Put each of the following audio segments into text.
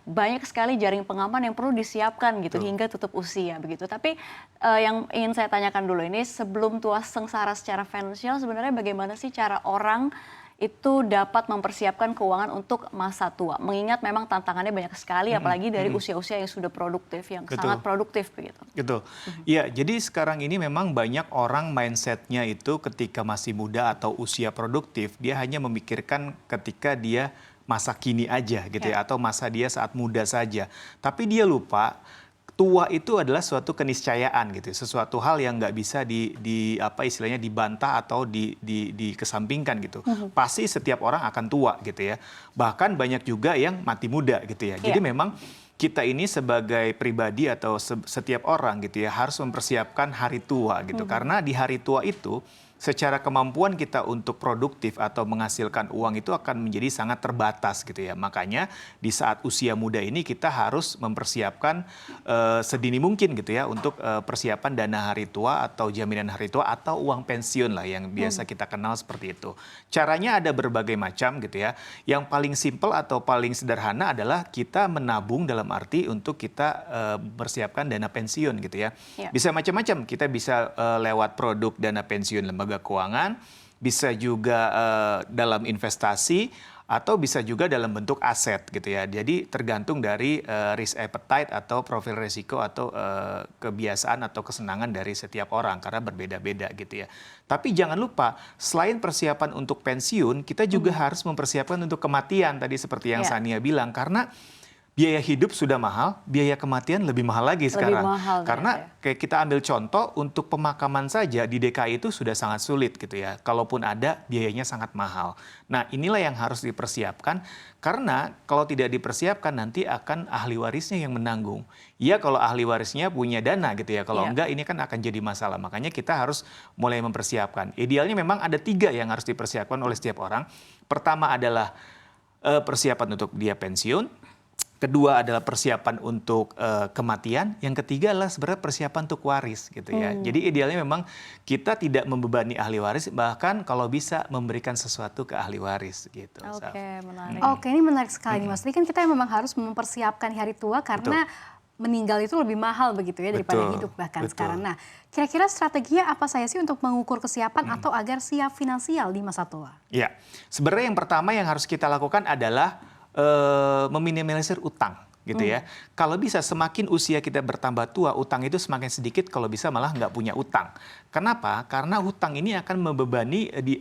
banyak sekali jaring pengaman yang perlu disiapkan gitu Betul. hingga tutup usia begitu. Tapi yang ingin saya tanyakan dulu ini sebelum tua sengsara secara finansial sebenarnya bagaimana sih cara orang itu dapat mempersiapkan keuangan untuk masa tua? Mengingat memang tantangannya banyak sekali apalagi dari usia-usia yang sudah produktif, yang Betul. sangat produktif begitu. Gitu. Ya, jadi sekarang ini memang banyak orang mindsetnya itu ketika masih muda atau usia produktif, dia hanya memikirkan ketika dia masa kini aja gitu ya, atau masa dia saat muda saja. Tapi dia lupa tua itu adalah suatu keniscayaan gitu, sesuatu hal yang nggak bisa apa istilahnya dibantah atau dikesampingkan gitu. Pasti setiap orang akan tua gitu ya. Bahkan banyak juga yang mati muda gitu ya. Jadi memang kita ini sebagai pribadi atau setiap orang gitu ya harus mempersiapkan hari tua gitu. Karena di hari tua itu secara kemampuan kita untuk produktif atau menghasilkan uang itu akan menjadi sangat terbatas gitu ya. Makanya di saat usia muda ini kita harus mempersiapkan sedini mungkin gitu ya untuk persiapan dana hari tua atau jaminan hari tua atau uang pensiun lah yang biasa kita kenal seperti itu. Caranya ada berbagai macam gitu ya. Yang paling simpel atau paling sederhana adalah kita menabung dalam arti untuk kita persiapkan dana pensiun gitu ya. Bisa macam-macam, kita bisa lewat produk dana pensiun lembaga keuangan, bisa juga dalam investasi, atau bisa juga dalam bentuk aset gitu ya. Jadi tergantung dari risk appetite atau profil risiko atau kebiasaan atau kesenangan dari setiap orang karena berbeda-beda gitu ya. Tapi jangan lupa selain persiapan untuk pensiun, kita juga harus mempersiapkan untuk kematian tadi seperti yang Sania bilang karena biaya hidup sudah mahal, biaya kematian lebih mahal lagi sekarang. Karena kayak kita ambil contoh untuk pemakaman saja di DKI itu sudah sangat sulit gitu ya. Kalaupun ada biayanya sangat mahal. Nah inilah yang harus dipersiapkan karena kalau tidak dipersiapkan nanti akan ahli warisnya yang menanggung. Ya kalau ahli warisnya punya dana gitu ya. Kalau enggak ini kan akan jadi masalah. Makanya kita harus mulai mempersiapkan. Idealnya memang ada 3 yang harus dipersiapkan oleh setiap orang. Pertama adalah persiapan untuk dia pensiun. Kedua adalah persiapan untuk kematian. Yang ketiga adalah sebenarnya persiapan untuk waris gitu ya. Jadi idealnya memang kita tidak membebani ahli waris, bahkan kalau bisa memberikan sesuatu ke ahli waris gitu. Oke, menarik. Oke, ini menarik sekali Mas. Ini kan kita memang harus mempersiapkan hari tua karena meninggal itu lebih mahal begitu ya daripada hidup bahkan sekarang. Nah, kira-kira strateginya apa saya sih untuk mengukur kesiapan atau agar siap finansial di masa tua? Ya, sebenarnya yang pertama yang harus kita lakukan adalah meminimalisir utang gitu ya. Kalau bisa semakin usia kita bertambah tua, utang itu semakin sedikit, kalau bisa malah nggak punya utang. Kenapa? Karena utang ini akan membebani di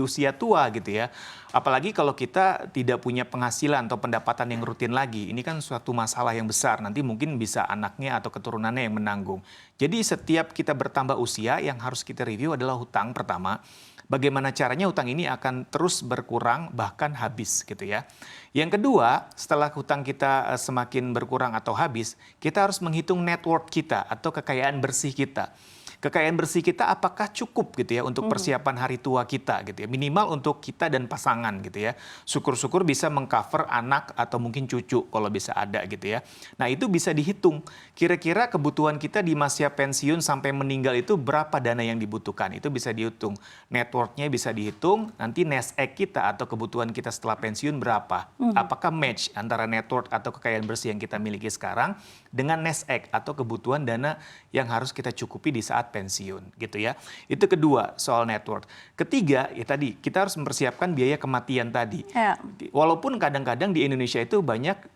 usia tua gitu ya. Apalagi kalau kita tidak punya penghasilan atau pendapatan yang rutin lagi. Ini kan suatu masalah yang besar, nanti mungkin bisa anaknya atau keturunannya yang menanggung. Jadi setiap kita bertambah usia, yang harus kita review adalah hutang pertama. Bagaimana caranya hutang ini akan terus berkurang bahkan habis gitu ya. Yang kedua, setelah hutang kita semakin berkurang atau habis, kita harus menghitung net worth kita atau kekayaan bersih kita. Kekayaan bersih kita apakah cukup gitu ya untuk persiapan hari tua kita gitu ya. Minimal untuk kita dan pasangan gitu ya. Syukur-syukur bisa mengcover anak atau mungkin cucu kalau bisa ada gitu ya. Nah itu bisa dihitung. Kira-kira kebutuhan kita di masa pensiun sampai meninggal itu berapa dana yang dibutuhkan. Itu bisa dihitung. Net worth-nya bisa dihitung. Nanti nest egg kita atau kebutuhan kita setelah pensiun berapa. Apakah match antara net worth atau kekayaan bersih yang kita miliki sekarang dengan nest egg atau kebutuhan dana yang harus kita cukupi di saat pensiun gitu ya. Itu kedua soal net worth. Ketiga ya tadi kita harus mempersiapkan biaya kematian tadi. Walaupun kadang-kadang di Indonesia itu banyak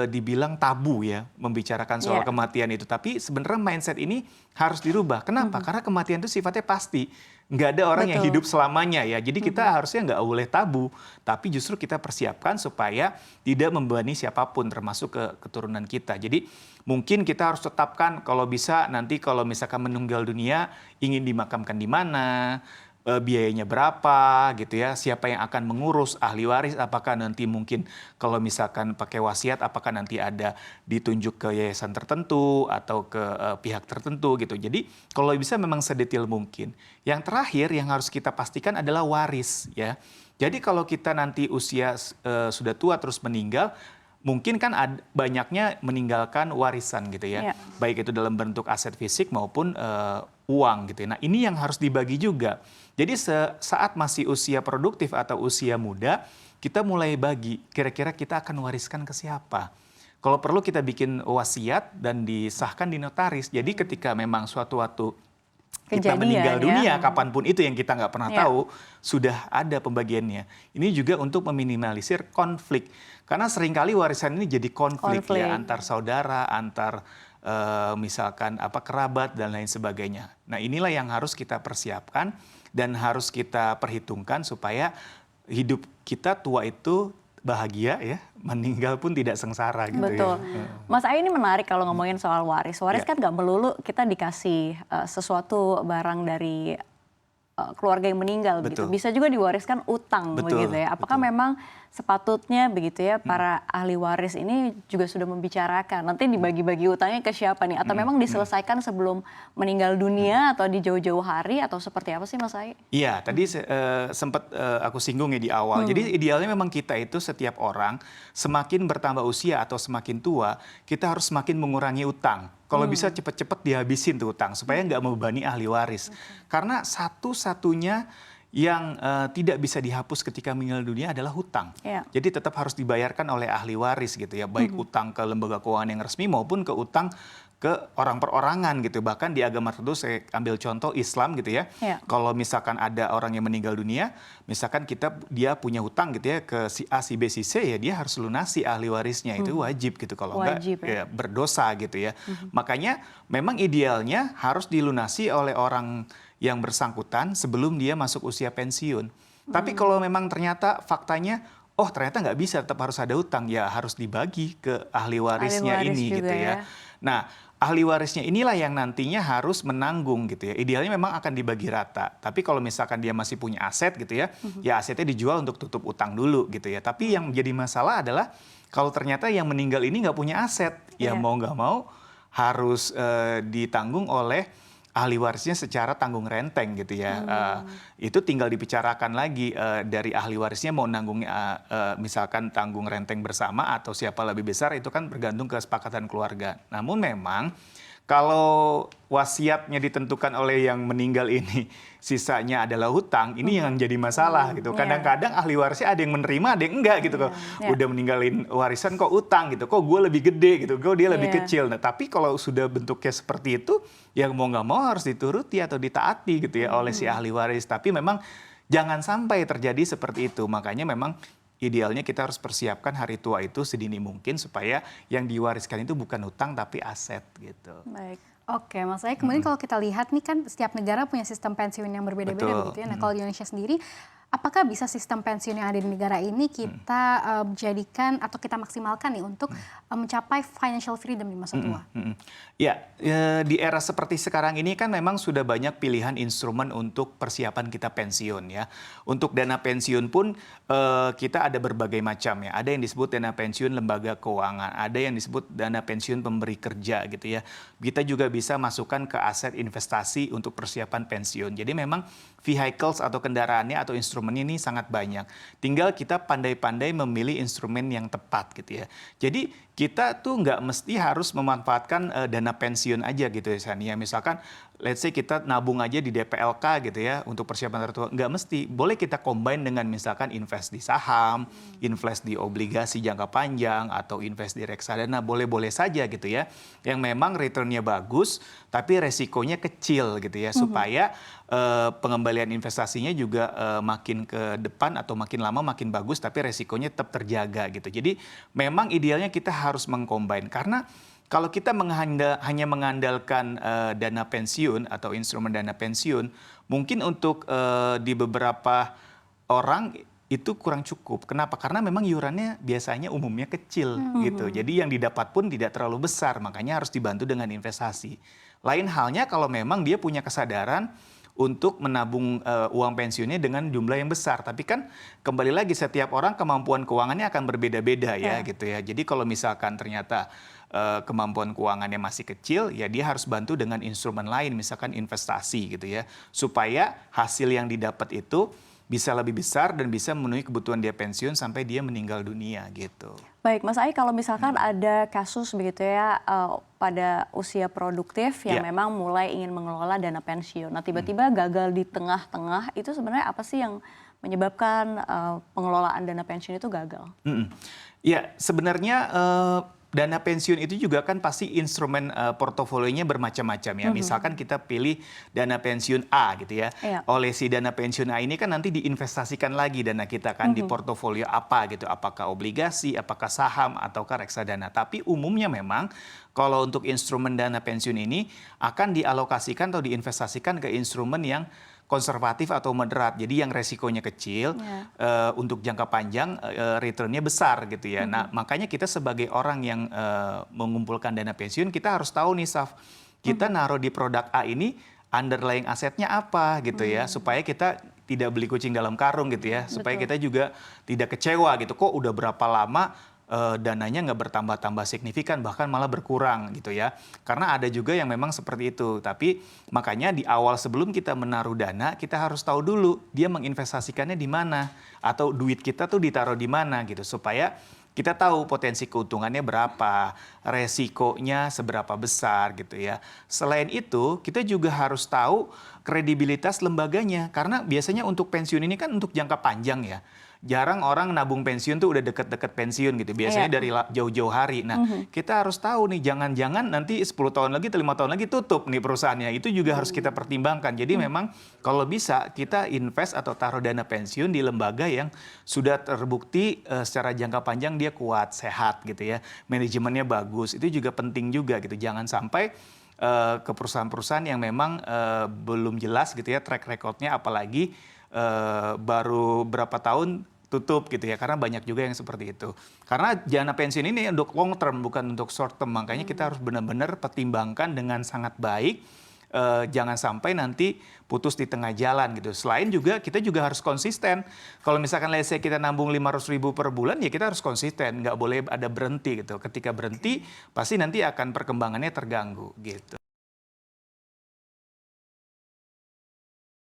dibilang tabu ya membicarakan soal kematian itu. Tapi sebenarnya mindset ini harus dirubah. Kenapa? Karena kematian itu sifatnya pasti. Nggak ada orang yang hidup selamanya ya. Jadi kita harusnya nggak boleh tabu. Tapi justru kita persiapkan supaya tidak membebani siapapun termasuk ke keturunan kita. Jadi mungkin kita harus tetapkan kalau bisa nanti kalau misalkan meninggal dunia ingin dimakamkan di mana, biayanya berapa gitu ya, siapa yang akan mengurus, ahli waris apakah nanti mungkin kalau misalkan pakai wasiat apakah nanti ada ditunjuk ke yayasan tertentu atau ke pihak tertentu gitu. Jadi kalau bisa memang sedetail mungkin. Yang terakhir yang harus kita pastikan adalah waris ya. Jadi kalau kita nanti usia sudah tua terus meninggal, mungkin kan banyaknya meninggalkan warisan gitu ya. Baik itu dalam bentuk aset fisik maupun uang gitu ya. Nah ini yang harus dibagi juga. Jadi saat masih usia produktif atau usia muda, kita mulai bagi kira-kira kita akan wariskan ke siapa. Kalau perlu kita bikin wasiat dan disahkan di notaris. Jadi ketika memang suatu waktu kita meninggal dunia, kapanpun itu yang kita nggak pernah tahu, sudah ada pembagiannya. Ini juga untuk meminimalisir konflik. Karena seringkali warisan ini jadi konflik. Ya, antar saudara, antar misalkan kerabat dan lain sebagainya. Nah, inilah yang harus kita persiapkan dan harus kita perhitungkan supaya hidup kita tua itu bahagia ya, meninggal pun tidak sengsara gitu. Betul. Ya. Mas Ai, ini menarik kalau ngomongin soal waris. Waris kan nggak melulu kita dikasih sesuatu barang dari keluarga yang meninggal begitu. Bisa juga diwariskan utang begitu ya. Apakah memang sepatutnya begitu ya para ahli waris ini juga sudah membicarakan nanti dibagi-bagi utangnya ke siapa nih, atau memang diselesaikan sebelum meninggal dunia atau di jauh-jauh hari, atau seperti apa sih Mas Ai? Iya, tadi sempat aku singgung ya di awal. Jadi idealnya memang kita itu setiap orang semakin bertambah usia atau semakin tua, kita harus semakin mengurangi utang. Kalau bisa cepat-cepat dihabisin tuh utang supaya nggak membebani ahli waris. Karena satu-satunya yang tidak bisa dihapus ketika meninggal dunia adalah hutang. Jadi tetap harus dibayarkan oleh ahli waris gitu ya, baik utang ke lembaga keuangan yang resmi maupun ke utang ke orang perorangan gitu. Bahkan di agama tertentu, saya ambil contoh Islam gitu ya. Kalau misalkan ada orang yang meninggal dunia, misalkan dia punya hutang gitu ya ke si A, si B, si C, ya dia harus lunasi ahli warisnya. Itu wajib gitu, kalau enggak ya berdosa gitu ya. Makanya memang idealnya harus dilunasi oleh orang yang bersangkutan sebelum dia masuk usia pensiun. Tapi kalau memang ternyata faktanya ternyata nggak bisa, tetap harus ada utang, ya harus dibagi ke ahli warisnya ini gitu ya. Nah, ahli warisnya inilah yang nantinya harus menanggung gitu ya. Idealnya memang akan dibagi rata. Tapi kalau misalkan dia masih punya aset gitu ya, ya asetnya dijual untuk tutup utang dulu gitu ya. Tapi yang menjadi masalah adalah kalau ternyata yang meninggal ini nggak punya aset, ya mau nggak mau harus ditanggung oleh ahli warisnya secara tanggung renteng gitu ya. Itu tinggal dibicarakan lagi dari ahli warisnya mau nanggung misalkan tanggung renteng bersama atau siapa lebih besar, itu kan bergantung kesepakatan keluarga. Namun memang kalau wasiatnya ditentukan oleh yang meninggal ini, sisanya adalah hutang, ini yang jadi masalah gitu. Kadang-kadang ahli warisnya ada yang menerima, ada yang enggak gitu. Udah meninggalin warisan kok utang gitu, kok gue lebih gede gitu, kok dia lebih kecil. Nah, tapi kalau sudah bentuknya seperti itu, yang mau nggak mau harus dituruti atau ditaati gitu ya oleh si ahli waris. Tapi memang jangan sampai terjadi seperti itu. Makanya memang idealnya kita harus persiapkan hari tua itu sedini mungkin supaya yang diwariskan itu bukan hutang tapi aset gitu. Baik. Oke, Mas Ai, kemudian kalau kita lihat nih kan setiap negara punya sistem pensiun yang berbeda-beda begitu ya. Nah, kalau di Indonesia sendiri, apakah bisa sistem pensiun yang ada di negara ini kita jadikan atau kita maksimalkan nih untuk mencapai financial freedom di masa tua? Ya, di era seperti sekarang ini kan memang sudah banyak pilihan instrumen untuk persiapan kita pensiun ya. Untuk dana pensiun pun kita ada berbagai macam ya. Ada yang disebut dana pensiun lembaga keuangan, ada yang disebut dana pensiun pemberi kerja gitu ya. Kita juga bisa masukkan ke aset investasi untuk persiapan pensiun. Jadi memang vehicles atau kendaraannya atau instrumennya ini sangat banyak. Tinggal kita pandai-pandai memilih instrumen yang tepat gitu ya. Jadi kita tuh nggak mesti harus memanfaatkan dana pensiun aja gitu ya Sania. Misalkan let's say kita nabung aja di DPLK gitu ya untuk persiapan hari tua. Nggak mesti. Boleh kita combine dengan misalkan invest di saham, invest di obligasi jangka panjang, atau invest di reksadana. Boleh-boleh saja gitu ya. Yang memang returnnya bagus tapi resikonya kecil gitu ya. Supaya pengembalian investasinya juga makin ke depan atau makin lama makin bagus tapi resikonya tetap terjaga gitu. Jadi memang idealnya kita harus mengcombine, karena kalau kita hanya mengandalkan dana pensiun atau instrumen dana pensiun, mungkin untuk di beberapa orang itu kurang cukup. Kenapa? Karena memang iurannya biasanya umumnya kecil gitu. Jadi yang didapat pun tidak terlalu besar, makanya harus dibantu dengan investasi. Lain halnya kalau memang dia punya kesadaran untuk menabung uang pensiunnya dengan jumlah yang besar. Tapi kan kembali lagi setiap orang kemampuan keuangannya akan berbeda-beda ya gitu ya. Jadi kalau misalkan ternyata kemampuan keuangannya masih kecil, ya dia harus bantu dengan instrumen lain, misalkan investasi gitu ya. Supaya hasil yang didapat itu bisa lebih besar dan bisa memenuhi kebutuhan dia pensiun sampai dia meninggal dunia gitu. Baik, Mas Ai, kalau misalkan ada kasus begitu ya pada usia produktif yang memang mulai ingin mengelola dana pensiun. Nah, tiba-tiba gagal di tengah-tengah, itu sebenarnya apa sih yang menyebabkan pengelolaan dana pensiun itu gagal? Ya, sebenarnya dana pensiun itu juga kan pasti instrumen portofolionya bermacam-macam ya. Misalkan kita pilih dana pensiun A gitu ya. Iya. Oleh si dana pensiun A ini kan nanti diinvestasikan lagi dana kita kan di portofolio apa gitu. Apakah obligasi, apakah saham, ataukah reksadana. Tapi umumnya memang kalau untuk instrumen dana pensiun ini akan dialokasikan atau diinvestasikan ke instrumen yang konservatif atau moderat. Jadi yang resikonya kecil, untuk jangka panjang returnnya besar gitu ya. Nah, makanya kita sebagai orang yang mengumpulkan dana pensiun, kita harus tahu nih, Saf, kita naruh di produk A ini underlying asetnya apa gitu ya, supaya kita tidak beli kucing dalam karung gitu ya, supaya kita juga tidak kecewa gitu. Kok udah berapa lama dananya nggak bertambah-tambah signifikan, bahkan malah berkurang gitu ya. Karena ada juga yang memang seperti itu. Tapi makanya di awal sebelum kita menaruh dana, kita harus tahu dulu dia menginvestasikannya di mana. Atau duit kita tuh ditaruh di mana gitu. Supaya kita tahu potensi keuntungannya berapa, resikonya seberapa besar gitu ya. Selain itu, kita juga harus tahu kredibilitas lembaganya. Karena biasanya untuk pensiun ini kan untuk jangka panjang ya. Jarang orang nabung pensiun tuh udah deket-deket pensiun gitu. Biasanya dari jauh-jauh hari. Nah, kita harus tahu nih, jangan-jangan nanti 10 tahun lagi atau 5 tahun lagi tutup nih perusahaannya. Itu juga harus kita pertimbangkan. Jadi memang kalau bisa kita invest atau taruh dana pensiun di lembaga yang sudah terbukti secara jangka panjang dia kuat, sehat gitu ya. Manajemennya bagus. Itu juga penting juga gitu. Jangan sampai ke perusahaan-perusahaan yang memang belum jelas gitu ya track recordnya, apalagi baru berapa tahun tutup gitu ya, karena banyak juga yang seperti itu. Karena dana pensiun ini untuk long term, bukan untuk short term, makanya kita harus benar-benar pertimbangkan dengan sangat baik, jangan sampai nanti putus di tengah jalan gitu. Selain juga kita juga harus konsisten. Kalau misalkan let's say kita nabung 500.000 per bulan, ya kita harus konsisten, nggak boleh ada berhenti gitu. Ketika berhenti pasti nanti akan perkembangannya terganggu gitu.